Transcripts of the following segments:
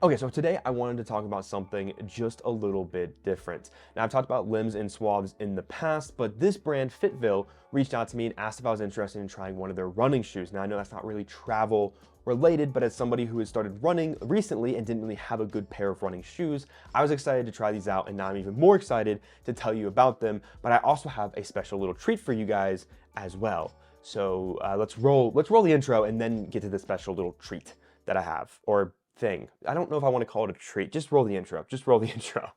Okay, so today I wanted to talk about something just a little bit different. Now, I've talked about limbs and swabs in the past, but this brand, FitVille, reached out to me and asked if I was interested in trying one of their running shoes. Now, I know that's not really travel related, but as somebody who has started running recently and didn't really have a good pair of running shoes, I was excited to try these out, and now I'm even more excited to tell you about them. But I also have a special little treat for you guys as well. So let's roll the intro and then get to the special little treat that I have, or thing. I don't know if I want to call it a treat. Just roll the intro. Just roll the intro.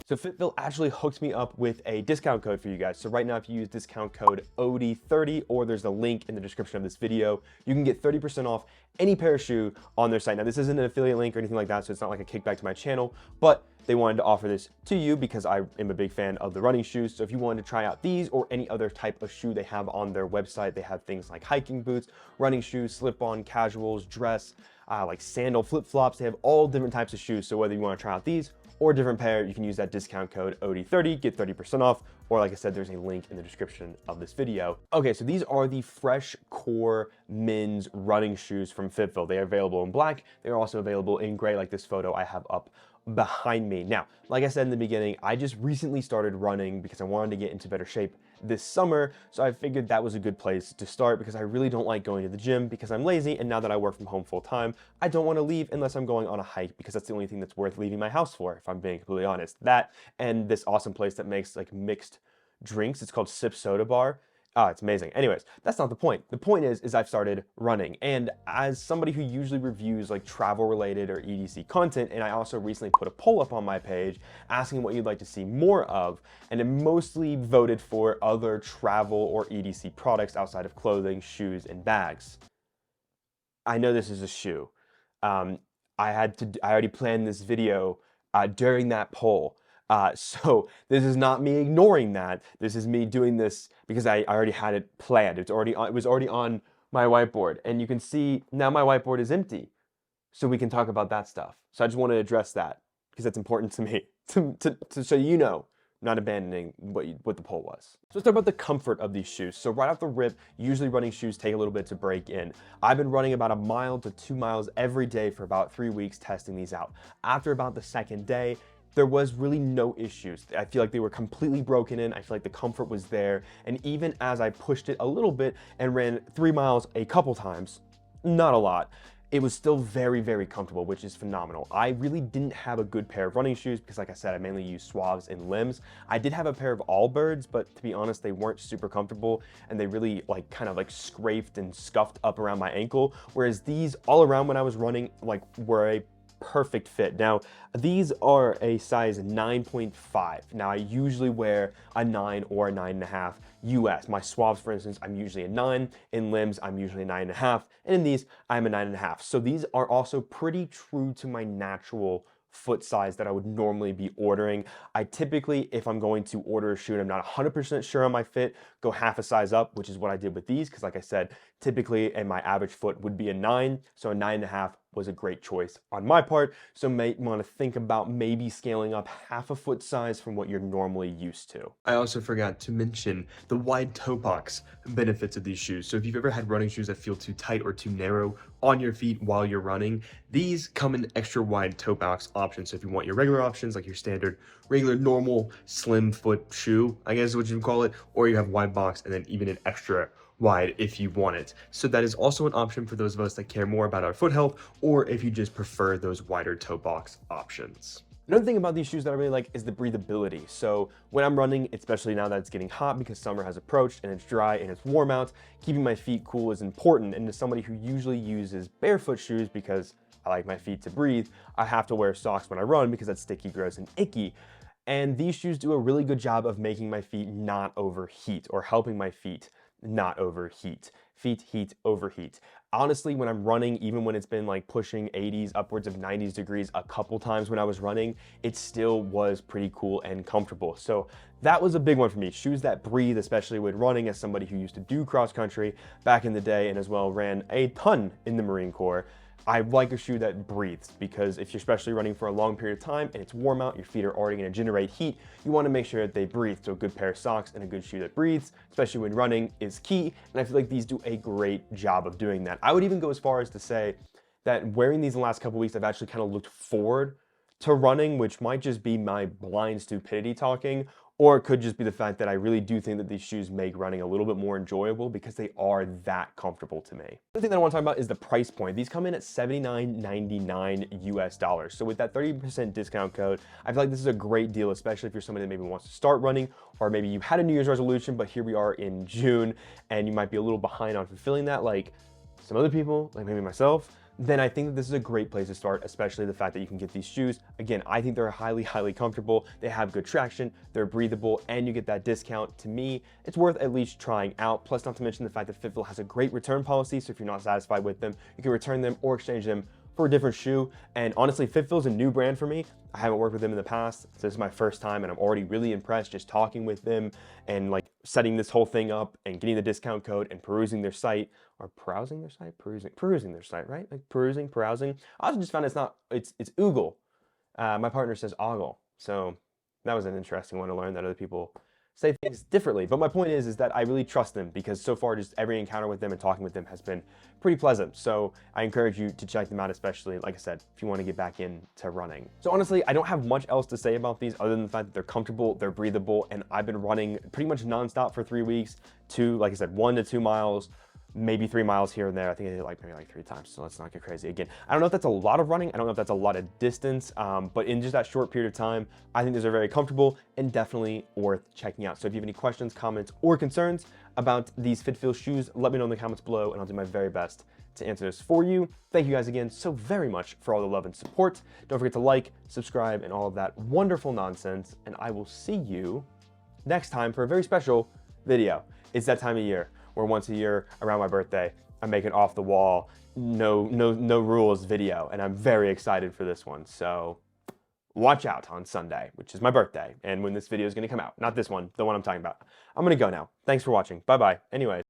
So FitVille actually hooked me up with a discount code for you guys. So right now, if you use discount code OD30, or there's a link in the description of this video, you can get 30% off any pair of shoe on their site. Now, this isn't an affiliate link or anything like that, so it's not like a kickback to my channel, but they wanted to offer this to you because I am a big fan of the running shoes. So if you wanted to try out these or any other type of shoe they have on their website, they have things like hiking boots, running shoes, slip-on, casuals, dress, like sandal, flip-flops. They have all different types of shoes. So whether you want to try out these or a different pair, you can use that discount code OD30, get 30% off, or like I said, there's a link in the description of this video. Okay, so these are the Fresh Core men's running shoes from FitVille. They are available in black. They're also available in gray, like this photo I have up behind me. Now, like I said in the beginning, I just recently started running because I wanted to get into better shape this summer, so I figured that was a good place to start because I really don't like going to the gym because I'm lazy, and now that I work from home full time, I don't want to leave unless I'm going on a hike because that's the only thing that's worth leaving my house for, if I'm being completely honest. That and this awesome place that makes like mixed drinks. It's called Sip Soda Bar. It's amazing. Anyways, that's not the point. The point is I've started running, and as somebody who usually reviews like travel related or EDC content, and I also recently put a poll up on my page asking what you'd like to see more of, and it mostly voted for other travel or EDC products outside of clothing, shoes, and bags. I know this is a shoe. I already planned this video during that poll. So this is not me ignoring that. This is me doing this because I already had it planned. It was already on my whiteboard, and you can see now my whiteboard is empty. So we can talk about that stuff. So I just want to address that because that's important to me so you know, not abandoning what the poll was. So let's talk about the comfort of these shoes. So right off the rip, usually running shoes take a little bit to break in. I've been running about 1 mile to 2 miles every day for about 3 weeks testing these out. After about the second day, there was really no issues. I feel like they were completely broken in. I feel like the comfort was there. And even as I pushed it a little bit and ran 3 miles a couple times, not a lot, it was still very, very comfortable, which is phenomenal. I really didn't have a good pair of running shoes because, like I said, I mainly use swabs and limbs. I did have a pair of Allbirds, but to be honest, they weren't super comfortable, and they really kind of scraped and scuffed up around my ankle. Whereas these all around when I was running were a perfect fit. Now, these are a size 9.5. Now, I usually wear a 9 or a 9.5 US. My swabs, for instance, I'm usually a 9. In limbs, I'm usually a 9.5. And in these, I'm a 9.5. So these are also pretty true to my natural foot size that I would normally be ordering. I typically, if I'm going to order a shoe and I'm not 100% sure on my fit, go half a size up, which is what I did with these, because like I said, typically, and my average foot would be a 9, so a 9.5 was a great choice on my part. So may want to think about maybe scaling up half a foot size from what you're normally used to. I also forgot to mention the wide toe box benefits of these shoes. So if you've ever had running shoes that feel too tight or too narrow on your feet while you're running, these come in extra wide toe box options. So if you want your regular options, like your standard, regular, normal, slim foot shoe, I guess is what you can call it, or you have wide box and then even an extra wide if you want it. So that is also an option for those of us that care more about our foot health, or if you just prefer those wider toe box options. Another thing about these shoes that I really like is the breathability. So when I'm running, especially now that it's getting hot because summer has approached and it's dry and it's warm out, keeping my feet cool is important. And as somebody who usually uses barefoot shoes because I like my feet to breathe, I have to wear socks when I run because that's sticky, gross, and icky. And these shoes do a really good job of making my feet not overheat, or helping my feet not overheat. Feet heat, overheat. Honestly, when I'm running, even when it's been pushing 80s, upwards of 90s degrees a couple times when I was running, it still was pretty cool and comfortable. So that was a big one for me. Shoes that breathe, especially when running, as somebody who used to do cross country back in the day and as well ran a ton in the Marine Corps. I like a shoe that breathes, because if you're especially running for a long period of time and it's warm out, your feet are already going to generate heat, you want to make sure that they breathe. So a good pair of socks and a good shoe that breathes, especially when running, is key. And I feel like these do a great job of doing that. I would even go as far as to say that wearing these in the last couple weeks, I've actually kind of looked forward to running, which might just be my blind stupidity talking, or it could just be the fact that I really do think that these shoes make running a little bit more enjoyable because they are that comfortable to me. The thing that I want to talk about is the price point. These come in at $79.99 US. So with that 30% discount code, I feel like this is a great deal, especially if you're somebody that maybe wants to start running, or maybe you had a New Year's resolution, but here we are in June and you might be a little behind on fulfilling that, like some other people, like maybe myself. Then I think that this is a great place to start, especially the fact that you can get these shoes. Again, I think they're highly, highly comfortable. They have good traction, they're breathable, and you get that discount. To me, it's worth at least trying out. Plus, not to mention the fact that FitVille has a great return policy, so if you're not satisfied with them, you can return them or exchange them for a different shoe. And honestly, FitVille is a new brand for me. I haven't worked with them in the past, so this is my first time, and I'm already really impressed just talking with them and like setting this whole thing up and getting the discount code and perusing their site, or perusing their site, perusing their site, right? Like perusing. I also just found it's Oogle. My partner says ogle, so that was an interesting one to learn, that other people say things differently. But my point is that I really trust them, because so far just every encounter with them and talking with them has been pretty pleasant. So I encourage you to check them out, especially, like I said, if you want to get back into running. So honestly, I don't have much else to say about these other than the fact that they're comfortable, they're breathable, and I've been running pretty much nonstop for 3 weeks like I said, 1 to 2 miles, maybe 3 miles here and there. I think I did maybe 3 times, so let's not get crazy. Again, I don't know if that's a lot of running. I don't know if that's a lot of distance, but in just that short period of time, I think these are very comfortable and definitely worth checking out. So if you have any questions, comments, or concerns about these FitVille shoes, let me know in the comments below, and I'll do my very best to answer this for you. Thank you guys again so very much for all the love and support. Don't forget to like, subscribe, and all of that wonderful nonsense, and I will see you next time for a very special video. It's that time of year where once a year around my birthday, I make an off the wall, no rules video, and I'm very excited for this one. So watch out on Sunday, which is my birthday, and when this video is gonna come out. Not this one, the one I'm talking about. I'm gonna go now. Thanks for watching. Bye-bye. Anyway.